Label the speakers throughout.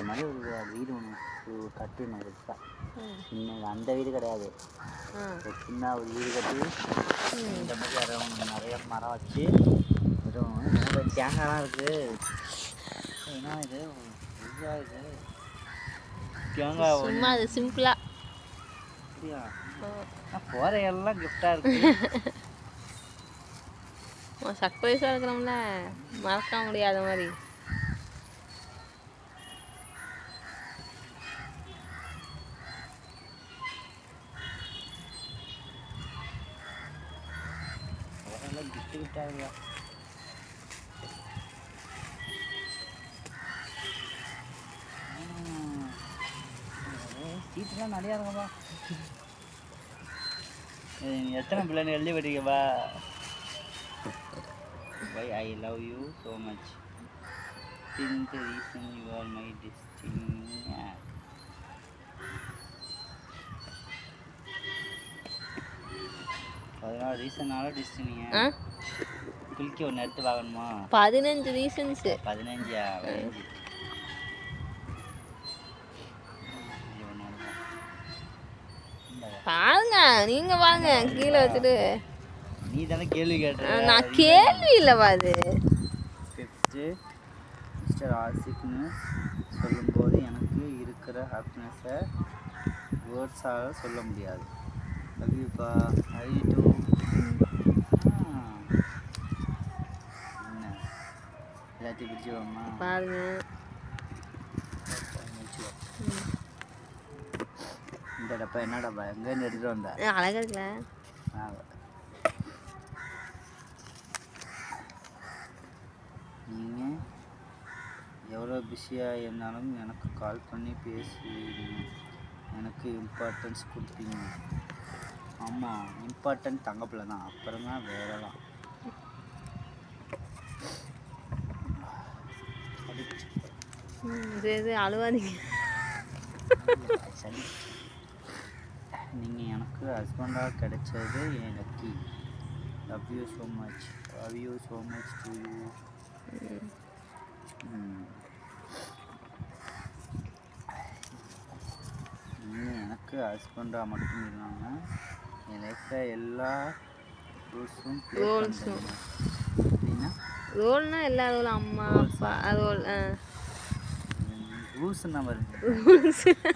Speaker 1: மாதிரி ஒரு வீடு ஒன்று கட்டணும் பெருசாக. சின்ன அந்த வீடு கிடையாது, ஒரு சின்ன ஒரு வீடு கட்டி இந்த மாதிரி இடம் நிறைய மரம் வச்சு வெறும் தேங்காய்லாம் இருக்குது. என்ன இது இது தேங்காய்
Speaker 2: சும்மா அது சிம்பிளா
Speaker 1: அப்படியா? போகிற எல்லாம் கிஃப்டாக இருக்குது.
Speaker 2: சர்ப்ரைஸாக இருக்கிறோம்ல, மறக்க முடியாத மாதிரி.
Speaker 1: கிஃப்ட் கிஃப்டாக சீட்டுலாம் நிறையா இருக்கும்பா. எத்தனை பிள்ளைன்னு எழுதி விட்டீங்கப்பா. Why I love you so much. Since the reason you are my destiny. அதனால ரீசனால டெஸ்டினியா குளிக்க ஒன்று எடுத்து வாங்கணுமா?
Speaker 2: 15 ரீசன்ஸ்.
Speaker 1: 15
Speaker 2: பாருங்க, நீங்க வாங்க கீழே வச்சுட்டு.
Speaker 1: நீ தானே கேள்வி கேட்ட.
Speaker 2: நான் கேள்வி இல்லைவா அது.
Speaker 1: ஃபிஃப்த்து மிஸ்டர் ஆசிக்னு சொல்லும்போது எனக்கு இருக்கிற ஹாப்பினஸை வேர்ட்ஸால் சொல்ல முடியாது. லவ்யூப்பா ஐட்டு என்ன எல்லாத்தையும் பிடிச்சிவோம்மா
Speaker 2: பாருங்க.
Speaker 1: இந்த டப்பா என்ன டப்பா எங்கேருந்து எடுத்துகிட்டு வந்தேன்?
Speaker 2: அழகா இருக்குல்ல.
Speaker 1: நீங்கள் எவ்வளோ பிஸியாக இருந்தாலும் எனக்கு கால் பண்ணி பேசுவீங்க, எனக்கு இம்பார்ட்டன்ஸ் கொடுப்பீங்க. ஆமாம், இம்பார்ட்டன்ட் தங்கப்பில் தான், அப்புறம் தான் வேறலாம்.
Speaker 2: இது அழுவாதீங்க.
Speaker 1: சரி, நீங்கள் எனக்கு ஹஸ்பண்டாக கிடைச்சது என் lucky. Love you so much. Love you so much to you. நீங்கள் எனக்கு ஹஸ்பண்டாக மட்டும் இல்லாமல் என் லைஃப்பில் எல்லா ரூல்ஸும் அப்படின்னா
Speaker 2: ரோல்னா எல்லா ரோலும் அம்மா அப்பா ரோல்.
Speaker 1: ரூல்ஸ் நம்ம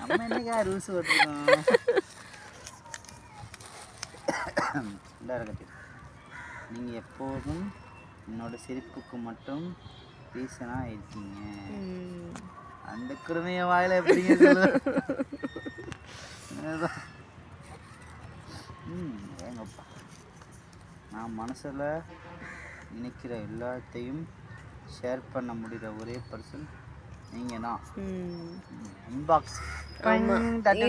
Speaker 1: நம்ம என்னக்கா ரூல்ஸ் ஓட்டுருக்கோம். எல்லாரும் கட்டி நீங்கள் எப்போதும் என்னோட சிரிப்புக்கு மட்டும் ரீசனாக இருக்கீங்க. அந்த குடுமைய வாயில எப்படிங்க ஏங்கப்பா, நான் மனசில் நினைக்கிற எல்லாத்தையும் ஷேர் பண்ண முடிகிற ஒரே பர்சன் நீங்கள் தான். இன்பாக்ஸ்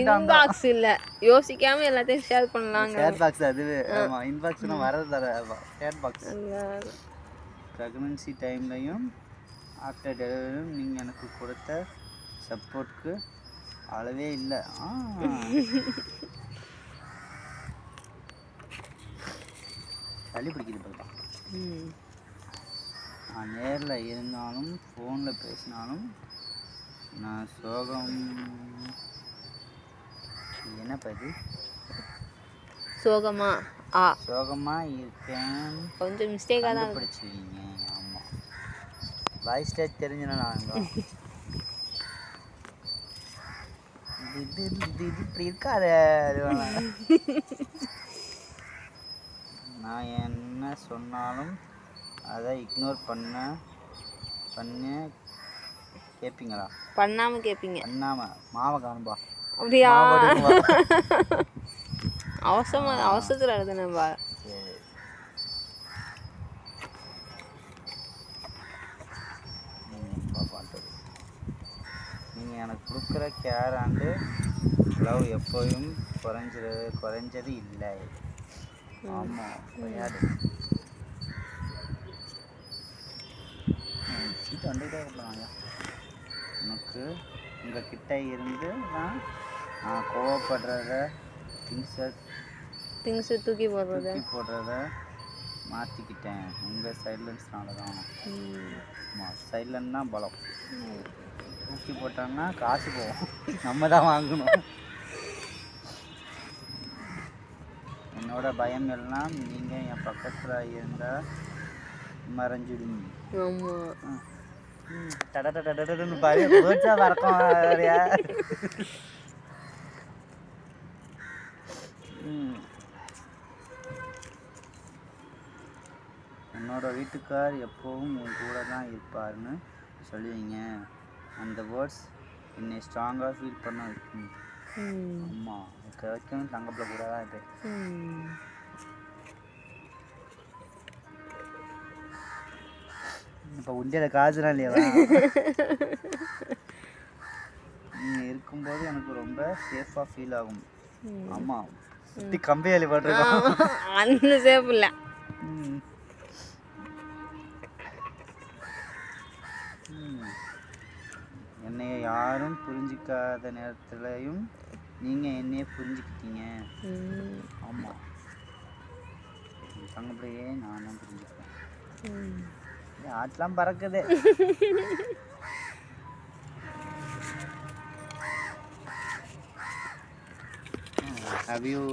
Speaker 2: இன்பாக்ஸ் இல்லை, யோசிக்காமல் எல்லாத்தையும் ஷேர் பண்ணலாங்க.
Speaker 1: ஷேர் பாக்ஸ் அதுவே. ஆமாம், இன்பாக்ஸ்னா வரது தர ஷேர் பாக்ஸ். ப்ரெக்னன்சி டைம்லையும் ஆஃப்டர் டெலிவரியும் நீங்கள் எனக்கு கொடுத்த சப்போர்ட்க்கு அளவே இல்லை. சளி பிடிக்குது பார்த்தா. நான் நேரில் இருந்தாலும் ஃபோனில் பேசினாலும் நான் சோகம் என்னப்பா இது
Speaker 2: சோகமா
Speaker 1: சோகமாக இருக்கேன்.
Speaker 2: கொஞ்சம் மிஸ்டேக்காக தான்
Speaker 1: பிடிச்சிருக்கீங்க. ஆமாம், வாய்ஸ் டேட் தெரிஞ்சுனா நாங்கள் இது இப்படி இருக்காத. நான் என்ன சொன்னாலும் அதை இக்னோர் பண்ண கேட்பீங்களா?
Speaker 2: பண்ணாமல் கேட்பீங்க.
Speaker 1: பண்ணாமல் மாவை காணும்பா.
Speaker 2: அப்படியா? அவசரத்தில் எழுதுனேன்பா.
Speaker 1: சரி, நீங்கள் எனக்கு கொடுக்குற கேர் அண்டு லவ் எப்போயும் குறைஞ்சது இல்லை. ஆமாம், விளையாடு சீட்டு வந்துகிட்டே இருப்பாங்க. எனக்கு உங்கள் கிட்ட இருந்து நான் கோவப்படுறத
Speaker 2: திங்ஸை தூக்கி
Speaker 1: போடுறத மாற்றிக்கிட்டேன். உங்கள் சைலன்ஸ்னால தான். ஆமாம், சைலண்ட் தான் பலம். தூக்கி போட்டோம்னா காசு போகும், நம்ம தான் வாங்கணும். என்னோட பயம் எல்லாம் நீங்கள் என் பக்கத்தில் இருந்தால் மறைஞ்சிடுங்க.
Speaker 2: ஆமாம்.
Speaker 1: டடன்னு பாரு, பேர்ட்ஸா பறக்கும் வேறயா. என்னோட வீட்டுக்கார் எப்போவும் உன் கூட தான் இருப்பாருன்னு சொல்லுவீங்க. அந்த வேர்ட்ஸ் என்னை ஸ்ட்ராங்காக ஃபீல் பண்ண வைக்கும். ஆமாம், இருக்க வரைக்கும் தங்கப்பில் கூட தான் இது. இப்போ உண்டியல காசுலாம் இல்லையா? நீங்கள் இருக்கும்போது எனக்கு ரொம்ப சேஃபாக ஃபீல் ஆகும். ஆமாம், சுற்றி கம்பி வேலி போட்டிருக்கோம்.
Speaker 2: அந்த சேஃப் இல்லை.
Speaker 1: என்னைய யாரும் புரிஞ்சிக்காத நேரத்துலையும் நீங்கள் என்னைய புரிஞ்சுக்கிட்டீங்க. ஆமாம், தங்கப்பிள்ளையே நான் தான் புரிஞ்சுக்கிறேன். ஆட்டெலாம் பறக்குது. Have you